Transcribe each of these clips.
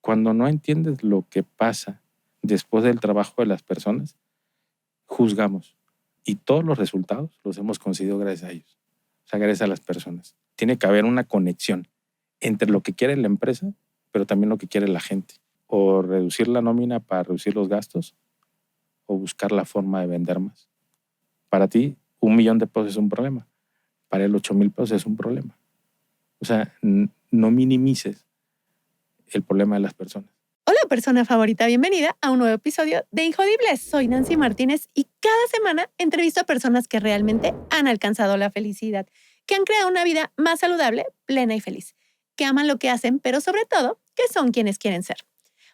cuando no entiendes lo que pasa después del trabajo de las personas, juzgamos. Y todos los resultados los hemos conseguido gracias a ellos. O sea, gracias a las personas. Tiene que haber una conexión entre lo que quiere la empresa, pero también lo que quiere la gente. O reducir la nómina para reducir los gastos, o buscar la forma de vender más. Para ti, $1,000,000 es un problema. Para él, $8,000 es un problema. O sea, no minimices el problema de las personas. Hola, persona favorita, bienvenida a un nuevo episodio de Injodibles. Soy Nancy Martínez y cada semana entrevisto a personas que realmente han alcanzado la felicidad, que han creado una vida más saludable, plena y feliz, que aman lo que hacen, pero sobre todo, que son quienes quieren ser.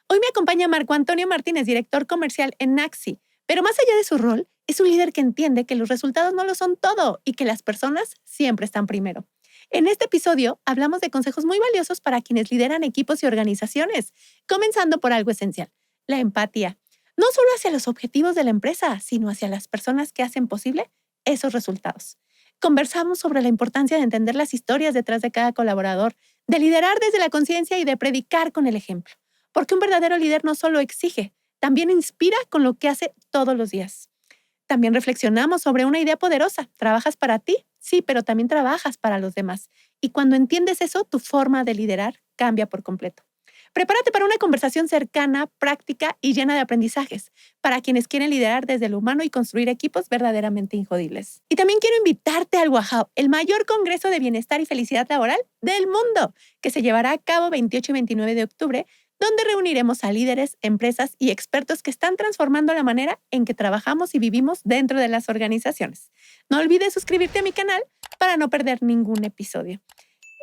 Hoy me acompaña Marco Antonio Martínez, director comercial en Naxi, pero más allá de su rol, es un líder que entiende que los resultados no lo son todo y que las personas siempre están primero. En este episodio hablamos de consejos muy valiosos para quienes lideran equipos y organizaciones, comenzando por algo esencial, la empatía. No solo hacia los objetivos de la empresa, sino hacia las personas que hacen posible esos resultados. Conversamos sobre la importancia de entender las historias detrás de cada colaborador, de liderar desde la conciencia y de predicar con el ejemplo. Porque un verdadero líder no solo exige, también inspira con lo que hace todos los días. También reflexionamos sobre una idea poderosa. ¿Trabajas para ti? Sí, pero también trabajas para los demás. Y cuando entiendes eso, tu forma de liderar cambia por completo. Prepárate para una conversación cercana, práctica y llena de aprendizajes para quienes quieren liderar desde lo humano y construir equipos verdaderamente injodibles. Y también quiero invitarte al WAHAO, el mayor congreso de bienestar y felicidad laboral del mundo, que se llevará a cabo 28 y 29 de octubre, donde reuniremos a líderes, empresas y expertos que están transformando la manera en que trabajamos y vivimos dentro de las organizaciones. No olvides suscribirte a mi canal para no perder ningún episodio.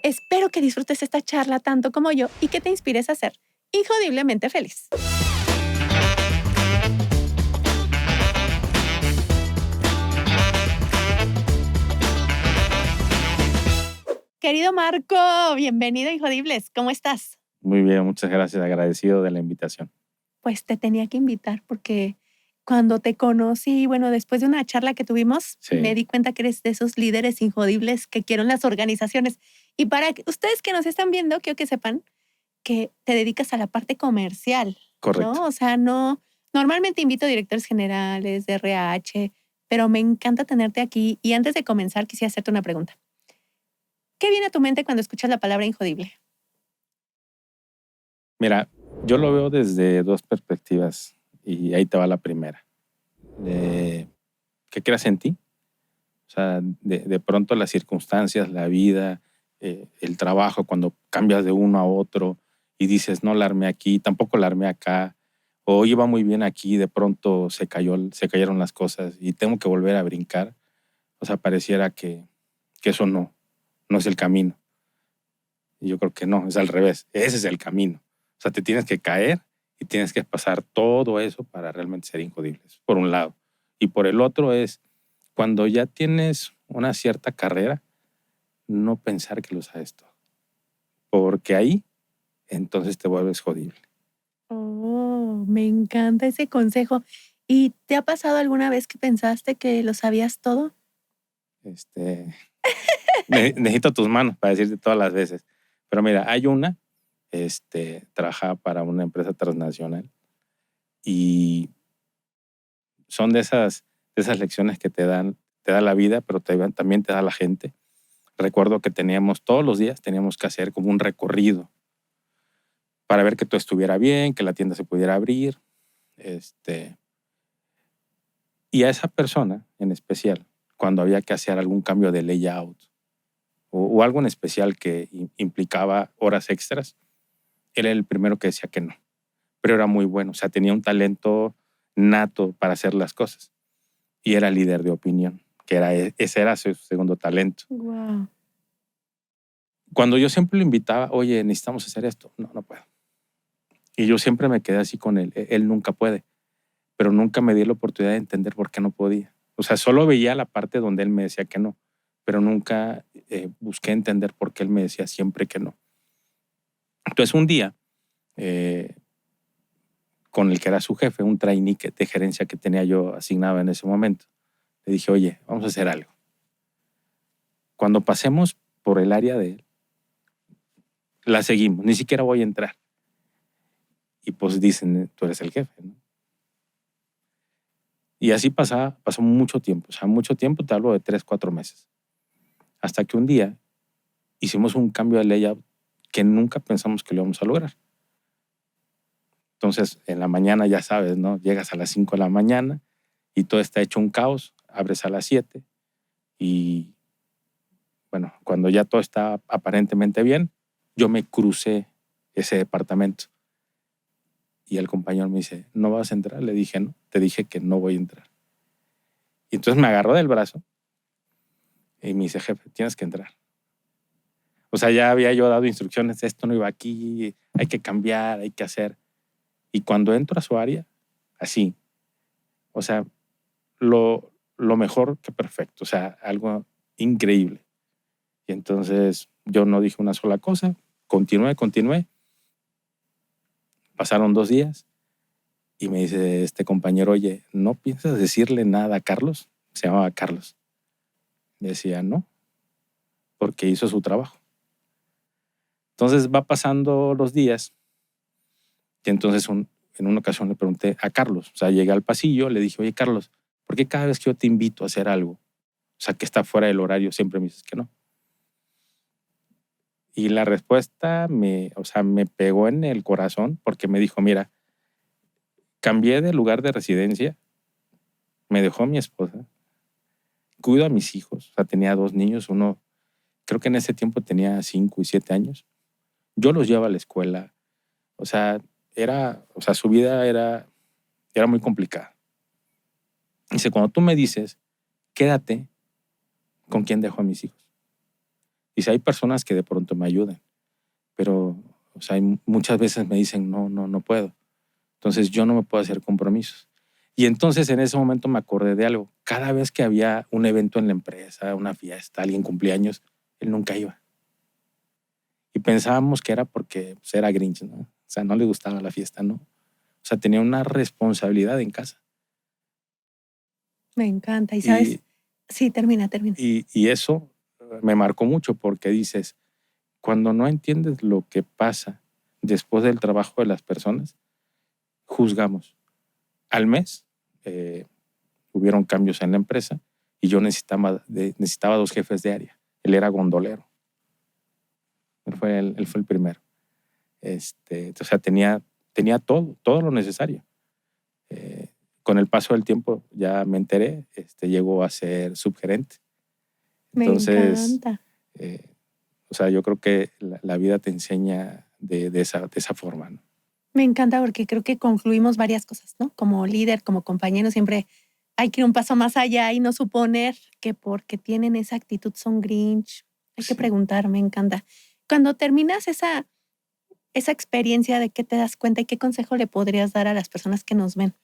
Espero que disfrutes esta charla tanto como yo y que te inspires a ser injodiblemente feliz. Querido Marco, bienvenido a Injodibles. ¿Cómo estás? Muy bien, muchas gracias. Agradecido de la invitación. Pues te tenía que invitar porque cuando te conocí, bueno, después de una charla que tuvimos, Sí. me di cuenta que eres de esos líderes injodibles que quieren las organizaciones. Y para ustedes que nos están viendo, quiero que sepan que te dedicas a la parte comercial. Correcto. ¿No? O sea, no. Normalmente invito a directores generales de RH, pero me encanta tenerte aquí. Y antes de comenzar, quisiera hacerte una pregunta. ¿Qué viene a tu mente cuando escuchas la palabra injodible? Mira, yo lo veo desde dos perspectivas y ahí te va la primera. ¿Qué creas en ti? O sea, de pronto las circunstancias, la vida, el trabajo, cuando cambias de uno a otro y dices, no la armé aquí, tampoco la armé acá, o iba muy bien aquí, de pronto se cayeron las cosas y tengo que volver a brincar. O sea, pareciera que eso no es el camino. Y yo creo que no, es al revés. Ese es el camino. O sea, te tienes que caer y tienes que pasar todo eso para realmente ser injodibles, por un lado. Y por el otro es, cuando ya tienes una cierta carrera, no pensar que lo sabes todo. Porque ahí, entonces te vuelves jodible. Oh, me encanta ese consejo. ¿Y te ha pasado alguna vez que pensaste que lo sabías todo? Necesito tus manos para decirte todas las veces. Pero mira, hay una, trabajaba para una empresa transnacional y son de esas lecciones que te da la vida, pero también te da la gente. Recuerdo que todos los días teníamos que hacer como un recorrido para ver que todo estuviera bien, que la tienda se pudiera abrir. Y a esa persona en especial, cuando había que hacer algún cambio de layout o algo en especial que implicaba horas extras, él era el primero que decía que no. Pero era muy bueno, o sea, tenía un talento nato para hacer las cosas. Y era líder de opinión, que ese era su segundo talento. Wow. Cuando yo siempre lo invitaba, oye, necesitamos hacer esto. No puedo. Y yo siempre me quedé así con él. Él nunca puede. Pero nunca me di la oportunidad de entender por qué no podía. O sea, solo veía la parte donde él me decía que no. Pero nunca busqué entender por qué él me decía siempre que no. Entonces un día, con el que era su jefe, un trainee de gerencia que tenía yo asignado en ese momento, le dije, oye, vamos a hacer algo. Cuando pasemos por el área de él, la seguimos, ni siquiera voy a entrar. y pues dicen, tú eres el jefe, ¿no? Y así pasó mucho tiempo. O sea, mucho tiempo, te hablo de 3, 4 meses. Hasta que un día hicimos un cambio de layout que nunca pensamos que lo íbamos a lograr. Entonces, en la mañana, ya sabes, ¿no? Llegas a las 5 de la mañana y todo está hecho un caos. Abres a las 7 y, bueno, cuando ya todo está aparentemente bien, yo me crucé ese departamento. Y el compañero me dice, ¿no vas a entrar? Le dije, no, te dije que no voy a entrar. Y entonces me agarró del brazo y me dice, jefe, tienes que entrar. O sea, ya había yo dado instrucciones, esto no iba aquí, hay que cambiar, hay que hacer. Y cuando entro a su área, así, o sea, lo mejor que perfecto, o sea, algo increíble. Y entonces yo no dije una sola cosa, continué. Pasaron 2 días y me dice este compañero, oye, ¿no piensas decirle nada a Carlos? Se llamaba Carlos. Me decía, no, porque hizo su trabajo. Entonces va pasando los días y entonces en una ocasión le pregunté a Carlos, o sea, llegué al pasillo, le dije, oye, Carlos, ¿por qué cada vez que yo te invito a hacer algo, o sea, que está fuera del horario, siempre me dices que no? Y la respuesta o sea, me pegó en el corazón porque me dijo, mira, cambié de lugar de residencia, me dejó mi esposa, cuido a mis hijos, o sea, tenía 2 niños, uno, creo que en ese tiempo tenía 5 y 7 años. Yo los llevaba a la escuela, o sea, su vida era muy complicada. Dice, cuando tú me dices, quédate, ¿con quién dejo a mis hijos? Dice, hay personas que de pronto me ayudan, pero, o sea, muchas veces me dicen, no puedo. Entonces yo no me puedo hacer compromisos. Y entonces en ese momento me acordé de algo. Cada vez que había un evento en la empresa, una fiesta, alguien cumplía años, él nunca iba. Y pensábamos que era porque pues, era Grinch, ¿no? O sea, no le gustaba la fiesta, ¿no? O sea, tenía una responsabilidad en casa. Me encanta. Y sabes, sí, termina. Y eso me marcó mucho porque dices, cuando no entiendes lo que pasa después del trabajo de las personas, juzgamos. Al mes hubieron cambios en la empresa y yo necesitaba 2 jefes de área. Él era gondolero. Él fue el primero. O sea, tenía todo lo necesario. Con el paso del tiempo ya me enteré, llegó a ser subgerente. Entonces, me encanta. O sea, yo creo que la vida te enseña de esa forma, ¿no? Me encanta porque creo que concluimos varias cosas, ¿no? Como líder, como compañero, siempre hay que ir un paso más allá y no suponer que porque tienen esa actitud son Grinch. Hay que Sí. preguntar, me encanta. Cuando terminas esa experiencia, ¿de qué te das cuenta y qué consejo le podrías dar a las personas que nos ven?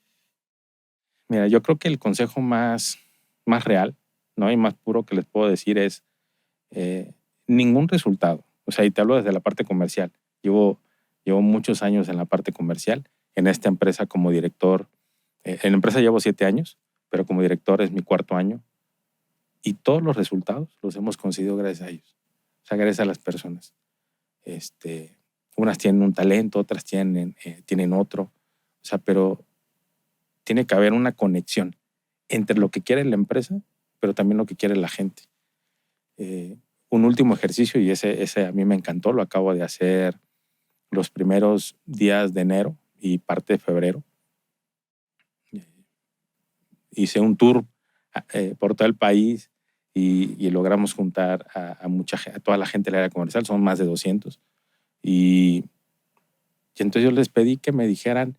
Mira, yo creo que el consejo más real, ¿no? Y más puro que les puedo decir es ningún resultado. O sea, y te hablo desde la parte comercial. Llevo muchos años en la parte comercial, en esta empresa como director. En la empresa llevo 7 años, pero como director es mi 4º año. Y todos los resultados los hemos conseguido gracias a ellos. O sea, gracias a las personas. Unas tienen un talento, otras tienen otro. O sea, pero tiene que haber una conexión entre lo que quiere la empresa, pero también lo que quiere la gente. Un último ejercicio, y ese a mí me encantó, lo acabo de hacer los primeros días de enero y parte de febrero. Hice un tour por todo el país y logramos juntar a toda la gente del área comercial, son más de 200. Y entonces yo les pedí que me dijeran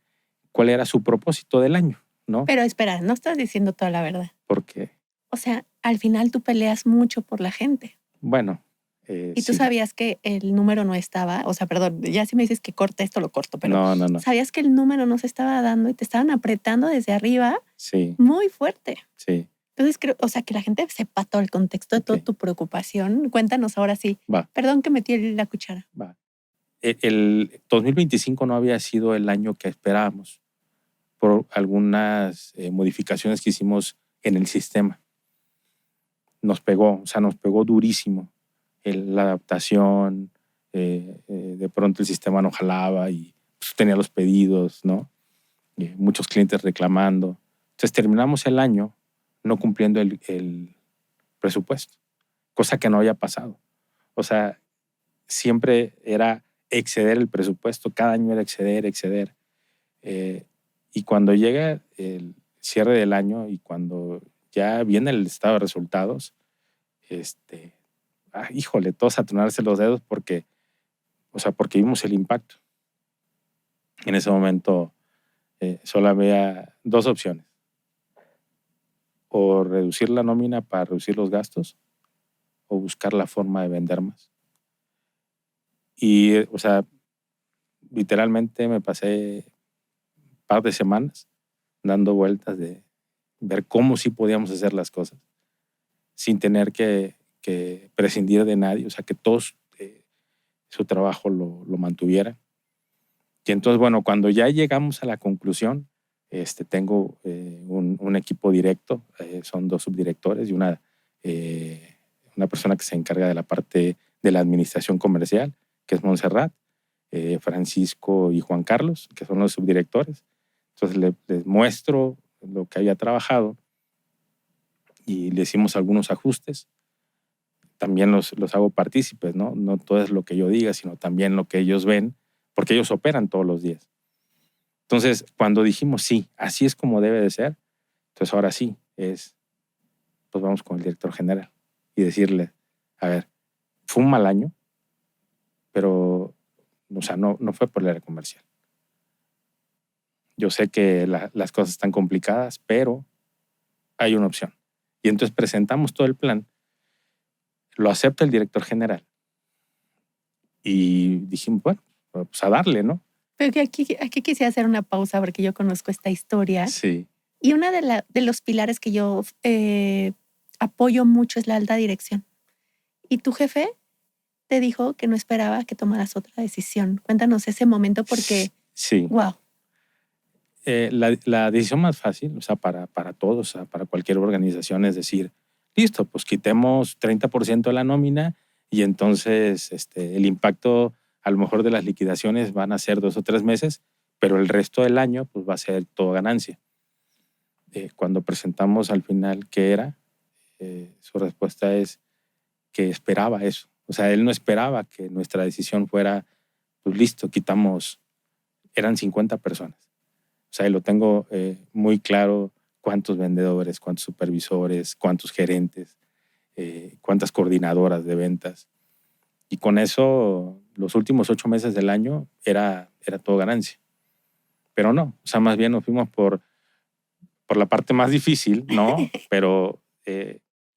cuál era su propósito del año, ¿no? Pero espera, no estás diciendo toda la verdad. ¿Por qué? O sea, al final tú peleas mucho por la gente. Bueno, Y tú sí. sabías que el número no estaba, o sea, perdón, ya si me dices que corte esto, lo corto, pero No. sabías que el número no se estaba dando y te estaban apretando desde arriba Sí, muy fuerte. sí. Entonces, creo, o sea, que la gente sepa todo el contexto de toda tu preocupación. Cuéntanos ahora sí. Va. Perdón que metí la cuchara. Va. El 2025 no había sido el año que esperábamos por algunas modificaciones que hicimos en el sistema. Nos pegó durísimo la adaptación, de pronto el sistema no jalaba y pues, tenía los pedidos, ¿no? Muchos clientes reclamando. Entonces terminamos el año no cumpliendo el presupuesto, cosa que no había pasado. O sea, siempre era exceder el presupuesto, cada año era exceder. Y cuando llega el cierre del año y cuando ya viene el estado de resultados, híjole, todos a tronarse los dedos porque vimos el impacto. En ese momento solo había dos opciones: o reducir la nómina para reducir los gastos o buscar la forma de vender más. Y, literalmente me pasé un par de semanas dando vueltas de ver cómo sí podíamos hacer las cosas sin tener que prescindir de nadie, o sea, que todos su trabajo lo mantuvieran. Y entonces, bueno, cuando ya llegamos a la conclusión, tengo un equipo directo, son 2 subdirectores y una persona que se encarga de la parte de la administración comercial, que es Montserrat, Francisco y Juan Carlos, que son los subdirectores. Entonces les muestro lo que había trabajado y le hicimos algunos ajustes. También los hago partícipes, ¿no? No todo es lo que yo diga, sino también lo que ellos ven, porque ellos operan todos los días. Entonces, cuando dijimos, sí, así es como debe de ser, entonces ahora sí, pues vamos con el director general y decirle, a ver, fue un mal año, pero, o sea, no fue por el área comercial. Yo sé que las cosas están complicadas, pero hay una opción. Y entonces presentamos todo el plan, lo acepta el director general y dijimos, bueno, pues a darle, ¿no? Pero que aquí quisiera hacer una pausa porque yo conozco esta historia. Sí. Y uno de los pilares que yo apoyo mucho es la alta dirección. Y tu jefe te dijo que no esperaba que tomaras otra decisión. Cuéntanos ese momento porque, sí. Wow. La decisión más fácil, o sea, para todos, o sea, para cualquier organización es decir, listo, pues quitemos 30% de la nómina y entonces el impacto a lo mejor de las liquidaciones van a ser 2 o 3 meses, pero el resto del año pues va a ser todo ganancia. Cuando presentamos al final qué era, su respuesta es que esperaba eso. O sea, él no esperaba que nuestra decisión fuera, pues listo, quitamos, eran 50 personas. O sea, lo tengo muy claro cuántos vendedores, cuántos supervisores, cuántos gerentes, cuántas coordinadoras de ventas. Y con eso, los últimos 8 meses del año era todo ganancia. Pero no, o sea, más bien nos fuimos por la parte más difícil, ¿no? Pero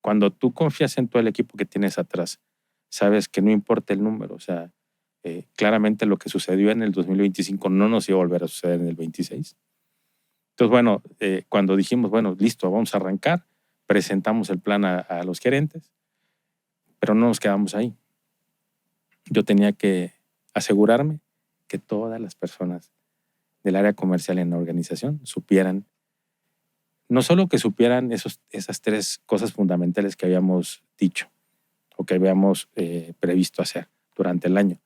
cuando tú confías en todo el equipo que tienes atrás, sabes que no importa el número, o sea, claramente lo que sucedió en el 2025 no nos iba a volver a suceder en el 26. Entonces, bueno, cuando dijimos, bueno, listo, vamos a arrancar, presentamos el plan a los gerentes, pero no nos quedamos ahí. Yo tenía que asegurarme que todas las personas del área comercial en la organización supieran, no solo que supieran esas 3 cosas fundamentales que habíamos dicho o que habíamos previsto hacer durante el año,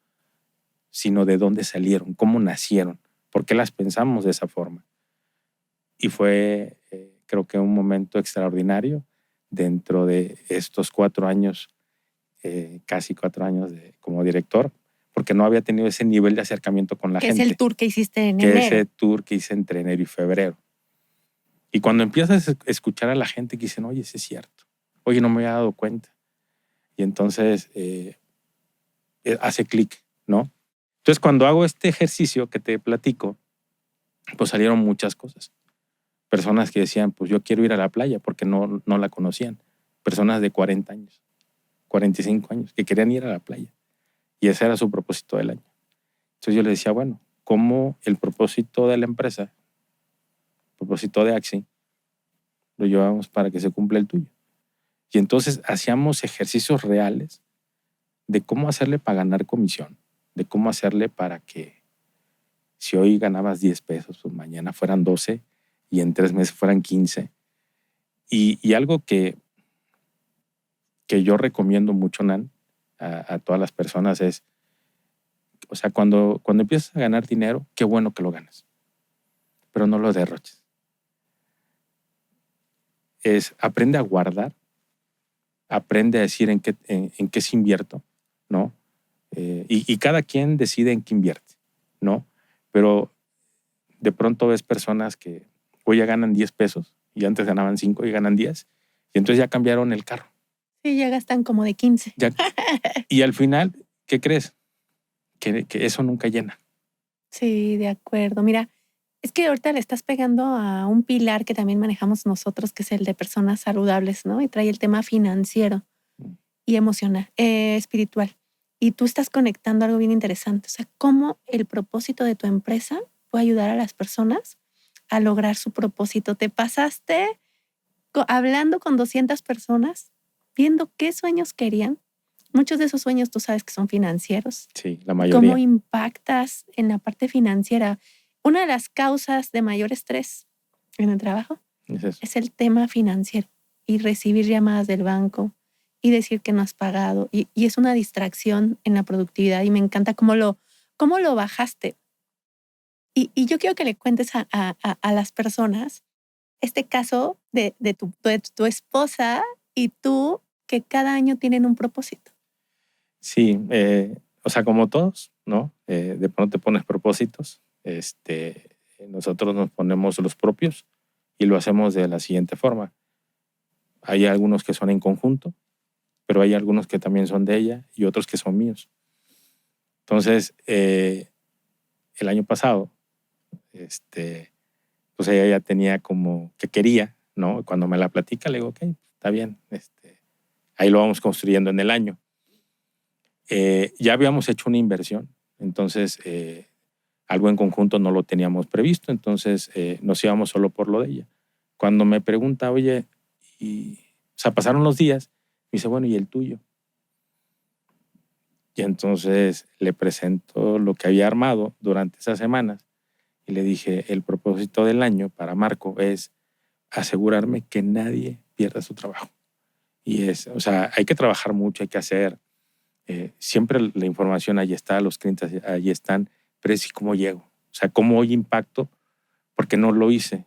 sino de dónde salieron, cómo nacieron, por qué las pensamos de esa forma. Y fue, creo que un momento extraordinario dentro de estos 4 años, casi 4 años como director, porque no había tenido ese nivel de acercamiento con la gente. Que es el tour que hiciste en enero. Ese tour que hice entre enero y febrero. Y cuando empiezas a escuchar a la gente que dicen, oye, sí es cierto, oye, no me había dado cuenta. Y entonces hace clic, ¿no? Entonces, cuando hago este ejercicio que te platico, pues salieron muchas cosas. Personas que decían, pues yo quiero ir a la playa porque no la conocían. Personas de 40 años, 45 años, que querían ir a la playa. Y ese era su propósito del año. Entonces yo les decía, bueno, ¿cómo el propósito de la empresa, el propósito de Axi, lo llevamos para que se cumpla el tuyo? Y entonces hacíamos ejercicios reales de cómo hacerle para ganar comisión, de cómo hacerle para que si hoy ganabas 10 pesos, pues mañana fueran 12 y en 3 meses fueran 15. Y algo que yo recomiendo mucho, Nan, a todas las personas es, O sea, cuando empiezas a ganar dinero, qué bueno que lo ganas, pero no lo derroches. Aprende a guardar, aprende a decir en qué se invierto, ¿no? Y cada quien decide en qué invierte, ¿no? Pero de pronto ves personas que hoy ya ganan 10 pesos y antes ganaban 5 y ganan 10 y entonces ya cambiaron el carro. Sí, ya gastan como de 15. Y al final, ¿qué crees? Que eso nunca llena. Sí, de acuerdo. Mira, es que ahorita le estás pegando a un pilar que también manejamos nosotros, que es el de personas saludables, ¿no? Y trae el tema financiero y emocional, espiritual. Y tú estás conectando algo bien interesante. O sea, cómo el propósito de tu empresa puede ayudar a las personas a lograr su propósito. Te pasaste hablando con 200 personas, viendo qué sueños querían. Muchos de esos sueños tú sabes que son financieros. Sí, la ¿Y mayoría. cómo impactas en la parte financiera? Una de las causas de mayor estrés en el trabajo es el tema financiero y recibir llamadas del banco y decir que no has pagado. Y es una distracción en la productividad y me encanta cómo lo bajaste. Y yo quiero que le cuentes a las personas este caso de tu esposa y tú, que cada año tienen un propósito. Sí, o sea, como todos, ¿no? De pronto te pones propósitos. Nosotros nos ponemos los propios y lo hacemos de la siguiente forma. Hay algunos que son en conjunto, pero hay algunos que también son de ella y otros que son míos. Entonces, el año pasado, pues ella ya tenía como que quería, ¿no? Cuando me la platica, le digo, ok, está bien, ahí lo vamos construyendo en el año. Ya habíamos hecho una inversión, entonces algo en conjunto no lo teníamos previsto, entonces nos íbamos solo por lo de ella. Cuando me pregunta, oye, o sea, pasaron los días, me dice, bueno, ¿y el tuyo? Y entonces le presento lo que había armado durante esas semanas y le dije, el propósito del año para Marco es asegurarme que nadie pierda su trabajo. Y o sea, hay que trabajar mucho, hay que hacer. Siempre la información ahí está, los clientes ahí están, pero es cómo llego. O sea, cómo hoy impacto, porque no lo hice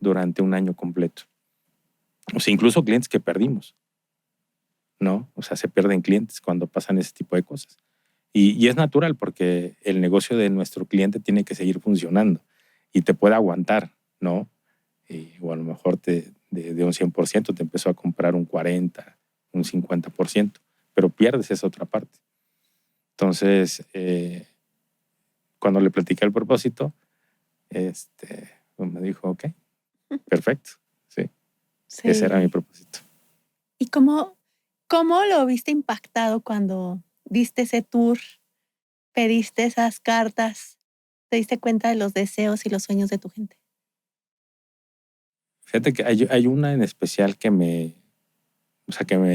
durante un año completo. O sea, incluso clientes que perdimos, ¿no? O sea, se pierden clientes cuando pasan ese tipo de cosas. Y es natural porque el negocio de nuestro cliente tiene que seguir funcionando y te puede aguantar, ¿no? O a lo mejor de un 100% te empezó a comprar un 40%, un 50%, pero pierdes esa otra parte. Entonces, cuando le platiqué el propósito, pues me dijo, ok, perfecto, sí. Ese era mi propósito. ¿Y cómo lo viste impactado cuando diste ese tour, pediste esas cartas, te diste cuenta de los deseos y los sueños de tu gente? Fíjate que hay una en especial que me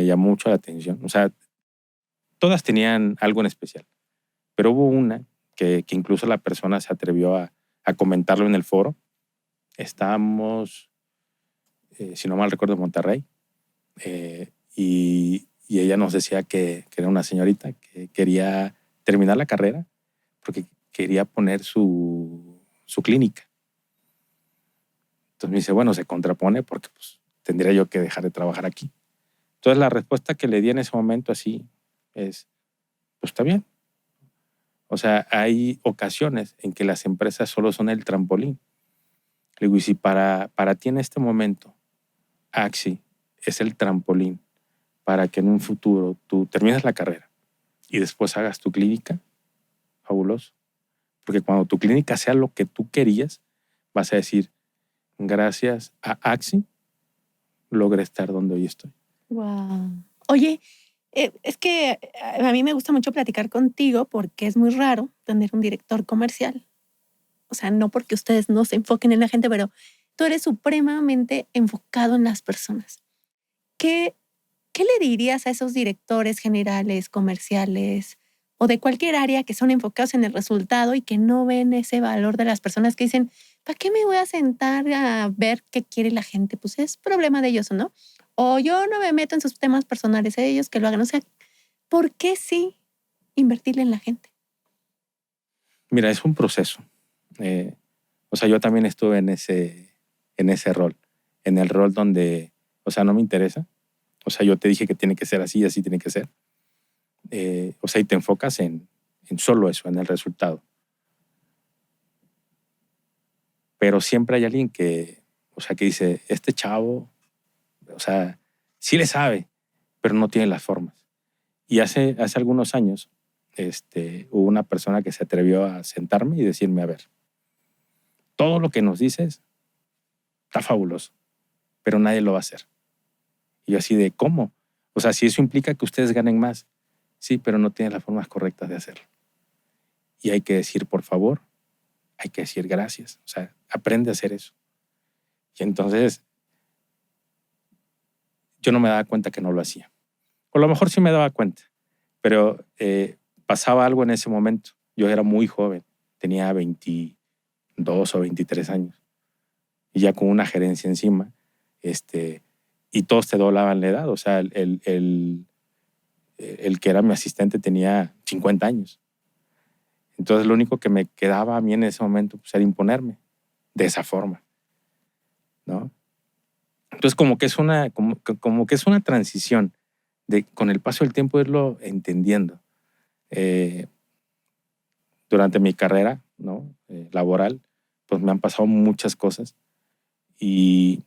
llamó mucho la atención. O sea, todas tenían algo en especial, pero hubo una que incluso la persona se atrevió a comentarlo en el foro. Estábamos, si no mal recuerdo, en Monterrey, y ella nos decía que era una señorita que quería terminar la carrera porque quería poner su clínica. Entonces me dice, bueno, se contrapone porque pues, tendría yo que dejar de trabajar aquí. Entonces la respuesta que le di en ese momento así es, pues está bien. O sea, hay ocasiones en que las empresas solo son el trampolín. Le digo, y si para ti en este momento Axi es el trampolín para que en un futuro tú termines la carrera y después hagas tu clínica, fabuloso. Porque cuando tu clínica sea lo que tú querías, vas a decir, gracias a Axi, logré estar donde hoy estoy. Wow. Oye, es que a mí me gusta mucho platicar contigo porque es muy raro tener un director comercial. O sea, no porque ustedes no se enfoquen en la gente, pero tú eres supremamente enfocado en las personas. ¿Qué le dirías a esos directores generales, comerciales o de cualquier área que son enfocados en el resultado y que no ven ese valor de las personas que dicen, ¿para qué me voy a sentar a ver qué quiere la gente? Pues es problema de ellos, ¿no? O yo no me meto en sus temas personales, ellos que lo hagan. O sea, ¿por qué sí invertirle en la gente? Mira, es un proceso. O sea, yo también estuve en ese rol, en el rol donde, o sea, no me interesa. O sea, yo te dije que tiene que ser así, así tiene que ser. O sea, y te enfocas en solo eso, en el resultado. Pero siempre hay alguien que, o sea, que dice, este chavo, o sea, sí le sabe, pero no tiene las formas. Y hace algunos años, hubo una persona que se atrevió a sentarme y decirme, a ver, todo lo que nos dices está fabuloso, pero nadie lo va a hacer. Y yo así de, ¿cómo? O sea, si eso implica que ustedes ganen más, sí, pero no tienen las formas correctas de hacerlo. Y hay que decir, por favor, hay que decir gracias. O sea, aprende a hacer eso. Y entonces yo no me daba cuenta que no lo hacía. O a lo mejor sí me daba cuenta, pero pasaba algo en ese momento. Yo era muy joven, tenía 22 o 23 años. Y ya con una gerencia encima, y todos te doblaban la edad. O sea, el que era mi asistente tenía 50 años. Entonces lo único que me quedaba a mí en ese momento pues, era imponerme de esa forma, ¿no? Entonces como que es una transición de con el paso del tiempo irlo entendiendo. Durante mi carrera, ¿no? Laboral, pues me han pasado muchas cosas y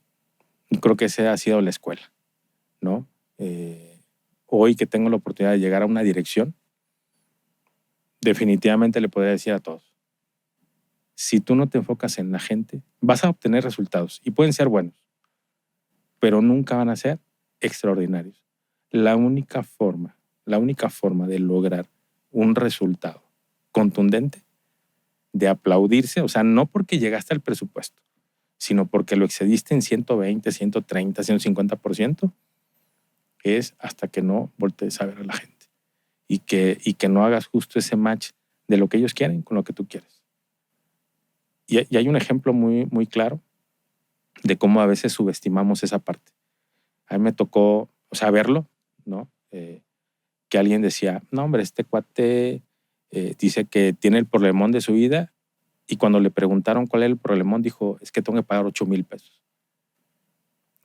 creo que esa ha sido la escuela, ¿no? Hoy que tengo la oportunidad de llegar a una dirección, definitivamente le podría decir a todos, si tú no te enfocas en la gente, vas a obtener resultados y pueden ser buenos, pero nunca van a ser extraordinarios. La única forma de lograr un resultado contundente, de aplaudirse, o sea, no porque llegaste al presupuesto, sino porque lo excediste en 120, 130, 150%, es hasta que no voltees a ver a la gente y que no hagas justo ese match de lo que ellos quieren con lo que tú quieres. Y hay un ejemplo muy, muy claro de cómo a veces subestimamos esa parte. A mí me tocó, o sea, verlo, ¿no? Que alguien decía, no, hombre, este cuate dice que tiene el problemón de su vida y cuando le preguntaron cuál era el problemón, dijo, es que tengo que pagar 8,000 pesos.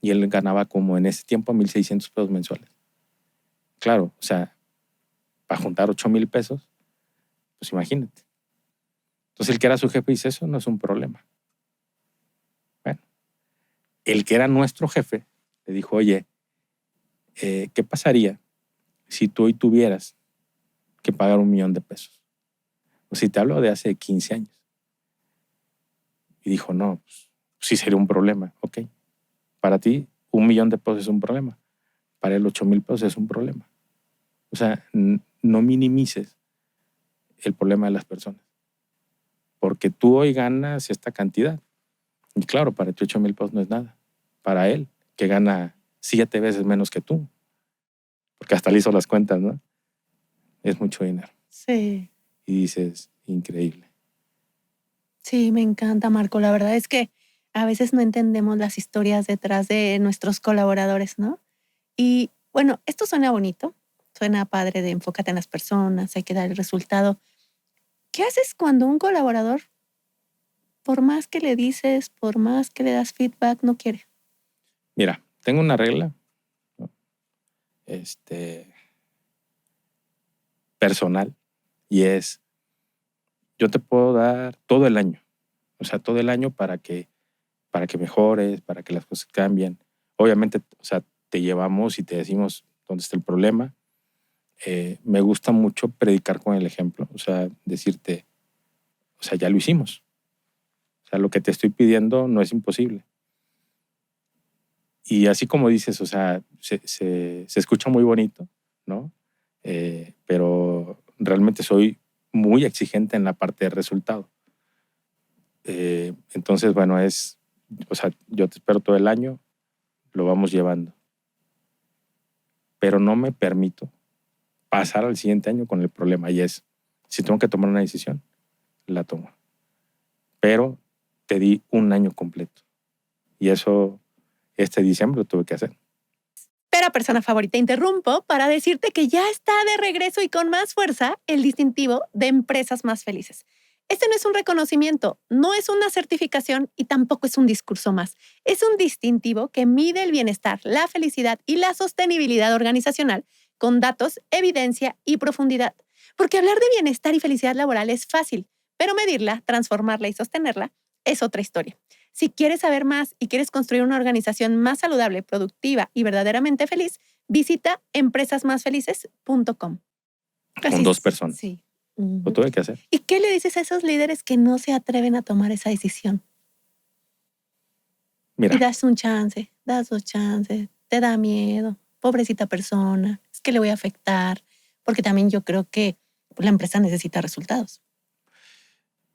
Y él ganaba como en ese tiempo 1,600 pesos mensuales. Claro, o sea, para juntar 8,000 pesos, pues imagínate. Entonces el que era su jefe dice, eso no es un problema. Bueno, el que era nuestro jefe le dijo, oye, ¿qué pasaría si tú hoy tuvieras que pagar 1,000,000 de pesos? O si te hablo de hace 15 años. Y dijo, no, pues sí sería un problema. Ok, para ti 1,000,000 de pesos es un problema. Para él 8,000 pesos es un problema. O sea, no minimices el problema de las personas. Porque tú hoy ganas esta cantidad. Y claro, para ti 8,000 pesos no es nada. Para él, que gana 7 veces menos que tú. Porque hasta le hizo las cuentas, ¿no? Es mucho dinero. Sí. Y dices, increíble. Sí, me encanta, Marco. La verdad es que a veces no entendemos las historias detrás de nuestros colaboradores, ¿no? Y bueno, esto suena bonito, suena padre de enfócate en las personas, hay que dar el resultado. ¿Qué haces cuando un colaborador, por más que le dices, por más que le das feedback, no quiere? Mira, tengo una regla, ¿no? Personal, y es, yo te puedo dar todo el año, o sea, todo el año para que mejores, para que las cosas cambien. Obviamente, o sea, te llevamos y te decimos dónde está el problema. Me gusta mucho predicar con el ejemplo, o sea, decirte, o sea, ya lo hicimos. O sea, lo que te estoy pidiendo no es imposible. Y así como dices, o sea, se escucha muy bonito, ¿no? Pero realmente soy muy exigente en la parte de resultado. Entonces, bueno, o sea, yo te espero todo el año, lo vamos llevando. Pero no me permito pasar al siguiente año con el problema. Y es, si tengo que tomar una decisión, la tomo. Pero te di un año completo. Y eso, este diciembre lo tuve que hacer. Pero persona favorita, interrumpo para decirte que ya está de regreso y con más fuerza el distintivo de Empresas Más Felices. Este no es un reconocimiento, no es una certificación y tampoco es un discurso más. Es un distintivo que mide el bienestar, la felicidad y la sostenibilidad organizacional con datos, evidencia y profundidad. Porque hablar de bienestar y felicidad laboral es fácil, pero medirla, transformarla y sostenerla es otra historia. Si quieres saber más y quieres construir una organización más saludable, productiva y verdaderamente feliz, visita empresasmásfelices.com. Con 2 personas. Sí. Lo tuve que hacer. ¿Y qué le dices a esos líderes que no se atreven a tomar esa decisión? Mira. Y das un chance, das 2 chances, te da miedo, pobrecita persona, es que le voy a afectar, porque también yo creo que la empresa necesita resultados.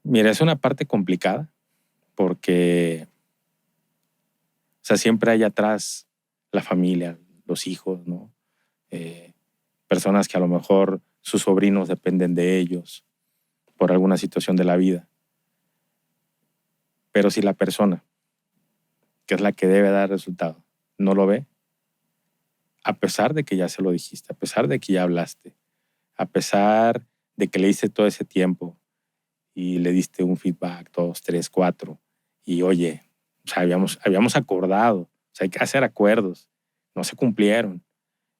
Mira, es una parte complicada porque, o sea, siempre hay atrás la familia, los hijos, ¿no? Personas que a lo mejor sus sobrinos dependen de ellos por alguna situación de la vida. Pero si la persona, que es la que debe dar resultado, no lo ve, a pesar de que ya se lo dijiste, a pesar de que ya hablaste, a pesar de que le diste todo ese tiempo y le diste un feedback, 2, 3, 4, y oye, o sea, habíamos acordado, o sea, hay que hacer acuerdos, no se cumplieron.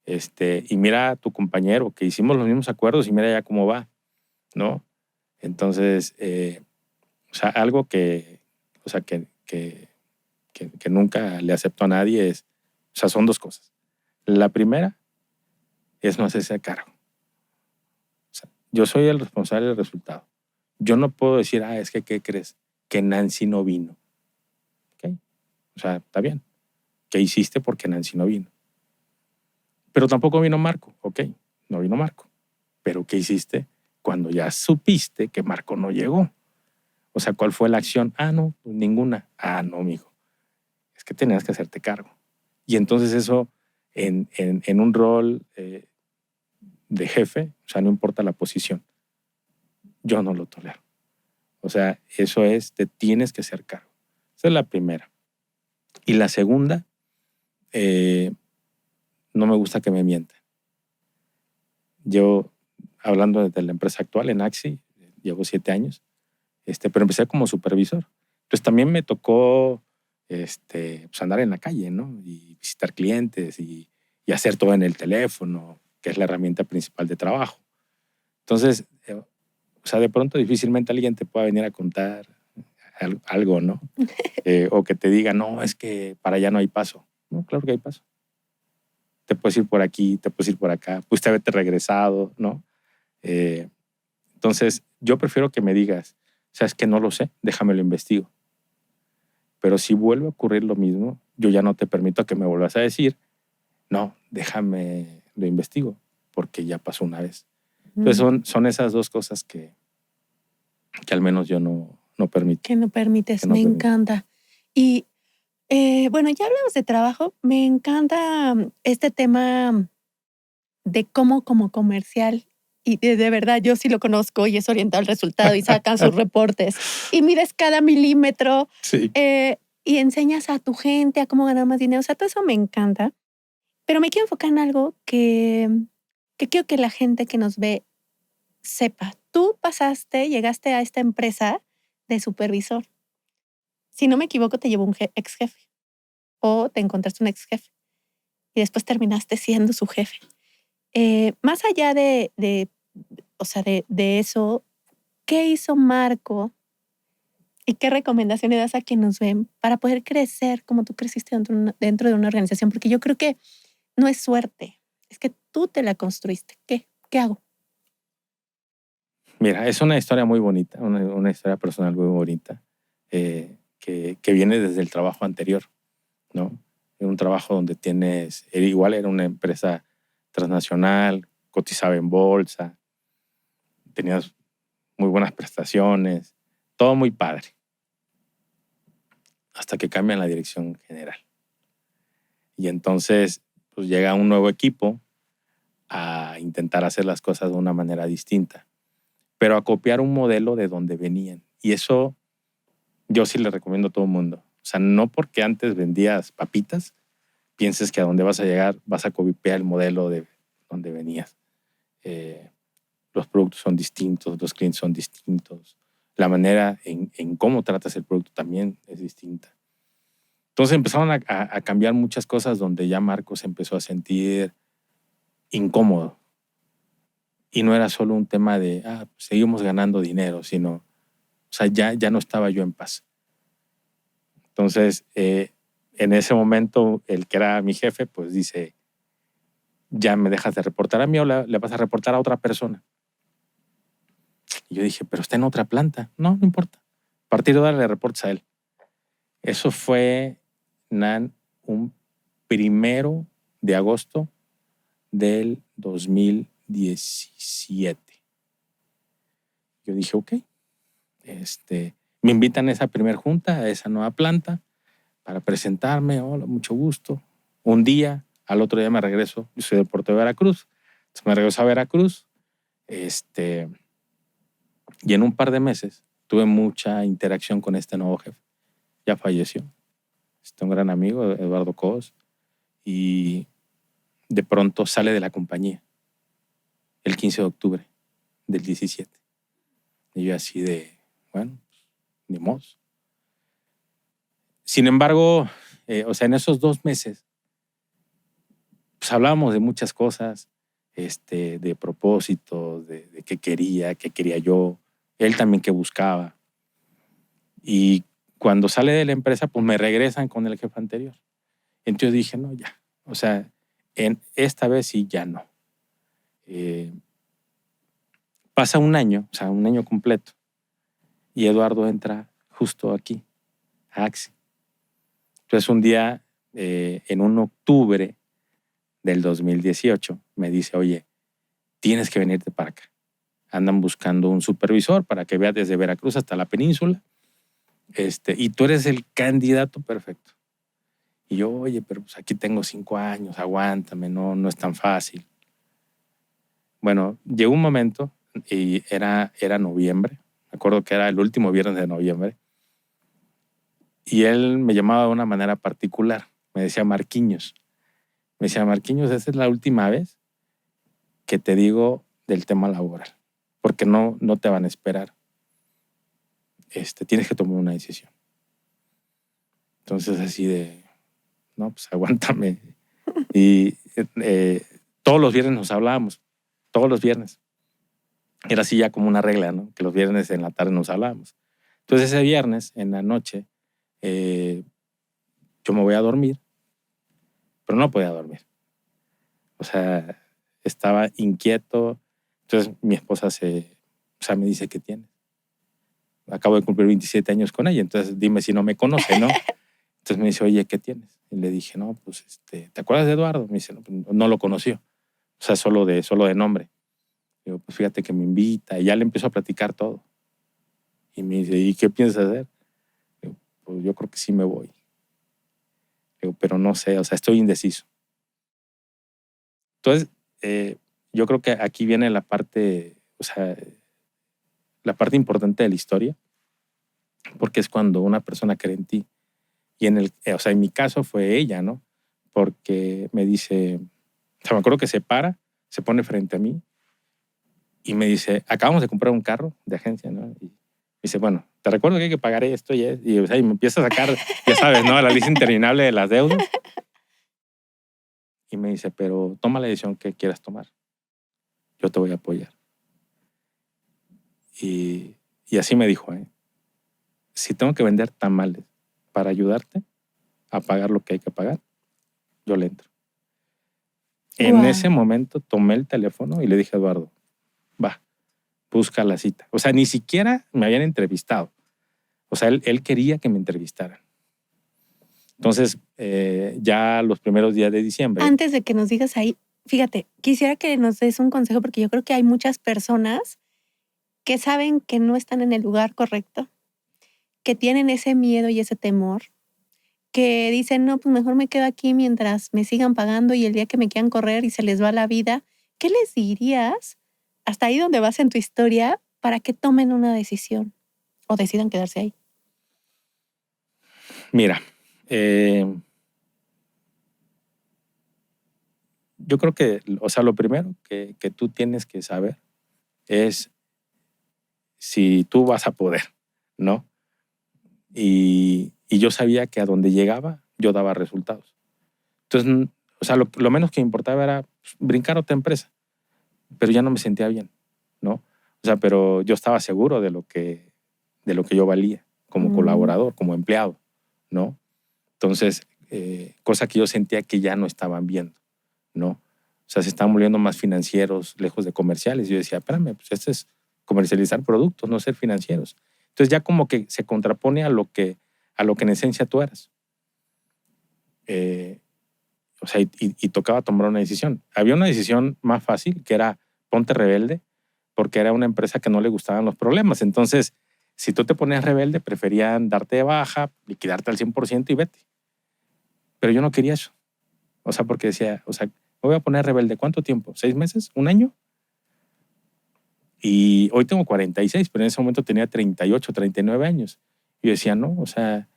Y mira a tu compañero, que hicimos los mismos acuerdos y mira ya cómo va, ¿no? Entonces, o sea, algo que nunca le acepto a nadie es, o sea, son 2 cosas. La primera es no hacerse cargo. O sea, yo soy el responsable del resultado. Yo no puedo decir, es que, ¿qué crees? Que Nancy no vino. ¿Ok? O sea, está bien. ¿Qué hiciste porque Nancy no vino? Pero tampoco vino Marco. Ok, no vino Marco. Pero ¿qué hiciste cuando ya supiste que Marco no llegó? O sea, ¿cuál fue la acción? No, pues ninguna. No, mijo. Es que tenías que hacerte cargo. Y entonces eso, en un rol de jefe, o sea, no importa la posición, yo no lo tolero. O sea, eso es, te tienes que hacer cargo. Esa es la primera. Y la segunda, no me gusta que me mientan. Yo, hablando de la empresa actual, en Axi, llevo 7 años, pero empecé como supervisor. Entonces también me tocó pues andar en la calle, ¿no? Y visitar clientes y hacer todo en el teléfono, que es la herramienta principal de trabajo. Entonces, o sea, de pronto difícilmente alguien te pueda venir a contar algo, ¿no? O que te diga, no, es que para allá no hay paso. No, claro que hay paso. Te puedes ir por aquí, te puedes ir por acá, pudiste haberte regresado, ¿no? Entonces, yo prefiero que me digas, sabes que no lo sé, déjame lo investigo. Pero si vuelve a ocurrir lo mismo, yo ya no te permito que me vuelvas a decir, no, déjame lo investigo, porque ya pasó una vez. Entonces, son esas 2 cosas que al menos yo no permito. Que no permites, me encanta. Y bueno, ya hablamos de trabajo, me encanta este tema de cómo como comercial, y de verdad yo sí lo conozco y es orientado al resultado y sacan sus reportes y mides cada milímetro. Sí. Y enseñas a tu gente a cómo ganar más dinero. O sea, todo eso me encanta. Pero me quiero enfocar en algo que quiero que la gente que nos ve sepa. Tú llegaste a esta empresa de supervisor. Si no me equivoco, te llevó un ex jefe o te encontraste un ex jefe y después terminaste siendo su jefe. Más allá de eso, ¿qué hizo Marco y qué recomendaciones das a quienes nos ven para poder crecer como tú creciste dentro de una organización? Porque yo creo que no es suerte, es que tú te la construiste. ¿Qué hago? Mira, es una historia muy bonita, una historia personal muy bonita, que viene desde el trabajo anterior, ¿no? Un trabajo donde igual era una empresa transnacional, cotizaba en bolsa, tenías muy buenas prestaciones, todo muy padre. Hasta que cambian la dirección general. Y entonces, pues llega un nuevo equipo a intentar hacer las cosas de una manera distinta, pero a copiar un modelo de donde venían. Y eso yo sí le recomiendo a todo el mundo. O sea, no porque antes vendías papitas, pienses que a donde vas a llegar vas a copiar el modelo de donde venías. Los productos son distintos, los clientes son distintos, la manera en cómo tratas el producto también es distinta. Entonces empezaron a cambiar muchas cosas donde ya Marcos empezó a sentir incómodo. Y no era solo un tema de, seguimos ganando dinero, sino, o sea, ya no estaba yo en paz. Entonces, en ese momento, el que era mi jefe, pues dice, ya me dejas de reportar a mí o le vas a reportar a otra persona. Y yo dije, pero está en otra planta. No importa. A partir de ahora le reportas a él. Eso fue, Nan, un 1 de agosto del 2017. Yo dije, ok. Me invitan a esa primera junta, a esa nueva planta, para presentarme. Hola, mucho gusto. Un día, al otro día me regreso. Yo soy del puerto de Veracruz. Entonces me regreso a Veracruz. Y en un par de meses tuve mucha interacción con este nuevo jefe. Ya falleció. Un gran amigo, Eduardo Cos. Y de pronto sale de la compañía el 15 de octubre del 17. Y yo así de, bueno, ni modo. Sin embargo, en esos 2 meses, pues hablábamos de muchas cosas, de propósitos, de qué quería yo, él también qué buscaba. Y cuando sale de la empresa, pues me regresan con el jefe anterior. Entonces dije, no, ya. O sea, esta vez sí, ya no. Pasa un año, o sea, un año completo, y Eduardo entra justo aquí, a Axi. Entonces un día, en un octubre del 2018, me dice, oye, tienes que venirte para acá. Andan buscando un supervisor para que veas desde Veracruz hasta la península, y tú eres el candidato perfecto. Y yo, oye, pero pues aquí tengo 5 años, aguántame, no es tan fácil. Bueno, llegó un momento y era noviembre. Me acuerdo que era el último viernes de noviembre. Y él me llamaba de una manera particular. Me decía Marquiños. Me decía, Marquiños, esa es la última vez que te digo del tema laboral. Porque no te van a esperar. Tienes que tomar una decisión. Entonces así de, no, pues aguántame. Y todos los viernes nos hablábamos. Todos los viernes. Era así ya como una regla, ¿no? Que los viernes en la tarde nos hablábamos. Entonces ese viernes, en la noche, yo me voy a dormir, pero no podía dormir. O sea, estaba inquieto. Entonces mi esposa me dice, ¿qué tienes? Acabo de cumplir 27 años con ella, entonces dime si no me conoce, ¿no? Entonces me dice, oye, ¿qué tienes? Y le dije, no, pues, ¿te acuerdas de Eduardo? Me dice, no lo conoció. O sea, solo de nombre. Digo, pues fíjate que me invita. Y ya le empiezo a platicar todo. Y me dice, ¿y qué piensas hacer? Digo, pues yo creo que sí me voy. Digo, pero no sé, o sea, estoy indeciso. Entonces, yo creo que aquí viene la parte, o sea, la parte importante de la historia, porque es cuando una persona cree en ti. Y en mi caso fue ella, ¿no? Porque me dice, o sea, me acuerdo que se para, se pone frente a mí y me dice, acabamos de comprar un carro de agencia, ¿no? Y dice, bueno, te recuerdo que hay que pagar esto y me empieza a sacar, ya sabes, ¿no? La lista interminable de las deudas. Y me dice, pero toma la decisión que quieras tomar. Yo te voy a apoyar. Y así me dijo, si tengo que vender tamales para ayudarte a pagar lo que hay que pagar, yo le entro. En ese momento tomé el teléfono y le dije a Eduardo, va, busca la cita. O sea, ni siquiera me habían entrevistado. O sea, él quería que me entrevistaran. Entonces, ya los primeros días de diciembre. Antes de que nos digas ahí, fíjate, quisiera que nos des un consejo porque yo creo que hay muchas personas que saben que no están en el lugar correcto, que tienen ese miedo y ese temor, que dicen, no, pues mejor me quedo aquí mientras me sigan pagando y el día que me quieran correr y se les va la vida. ¿Qué les dirías hasta ahí donde vas en tu historia para que tomen una decisión o decidan quedarse ahí? Mira, yo creo que, o sea, lo primero que tú tienes que saber es si tú vas a poder, ¿no? Y yo sabía que a donde llegaba, yo daba resultados. Entonces, o sea, lo menos que me importaba era brincar a otra empresa, pero ya no me sentía bien, ¿no? O sea, pero yo estaba seguro de lo que yo valía como colaborador, como empleado, ¿no? Entonces, cosa que yo sentía que ya no estaban viendo, ¿no? O sea, se estaban volviendo más financieros, lejos de comerciales. Yo decía, espérame, pues este es comercializar productos, no ser financieros. Entonces ya como que se contrapone a lo que en esencia tú eras. O sea, y tocaba tomar una decisión. Había una decisión más fácil, que era ponte rebelde, porque era una empresa que no le gustaban los problemas. Entonces, si tú te ponías rebelde, preferían darte de baja, liquidarte al 100% y vete. Pero yo no quería eso. O sea, porque decía, o sea, me voy a poner rebelde. ¿Cuánto tiempo? ¿6 meses? ¿1 año? Y hoy tengo 46, pero en ese momento tenía 38, 39 años. Y yo decía, no, o sea,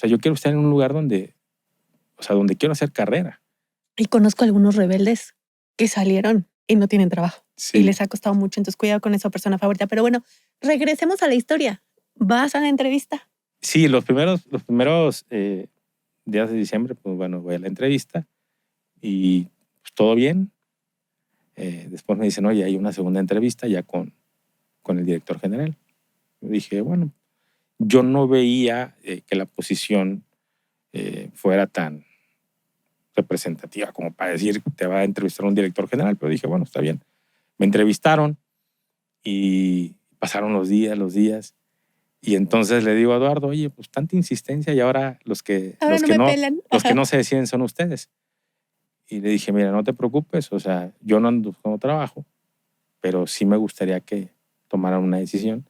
yo quiero estar en un lugar donde quiero hacer carrera. Y conozco algunos rebeldes que salieron y no tienen trabajo. Sí. Y les ha costado mucho, entonces cuidado con esa persona favorita. Pero bueno, regresemos a la historia. ¿Vas a la entrevista? Sí, los primeros días de diciembre, pues bueno, voy a la entrevista y pues, todo bien. Después me dicen, oye, hay una segunda entrevista ya con el director general. Yo dije, bueno, yo no veía que la posición fuera tan representativa como para decir te va a entrevistar un director general, pero dije, bueno, está bien. Me entrevistaron y pasaron los días. Y entonces le digo a Eduardo, oye, pues tanta insistencia y ahora los que no se deciden son ustedes. Y le dije, mira, no te preocupes, o sea, yo no ando buscando trabajo, pero sí me gustaría que tomaran una decisión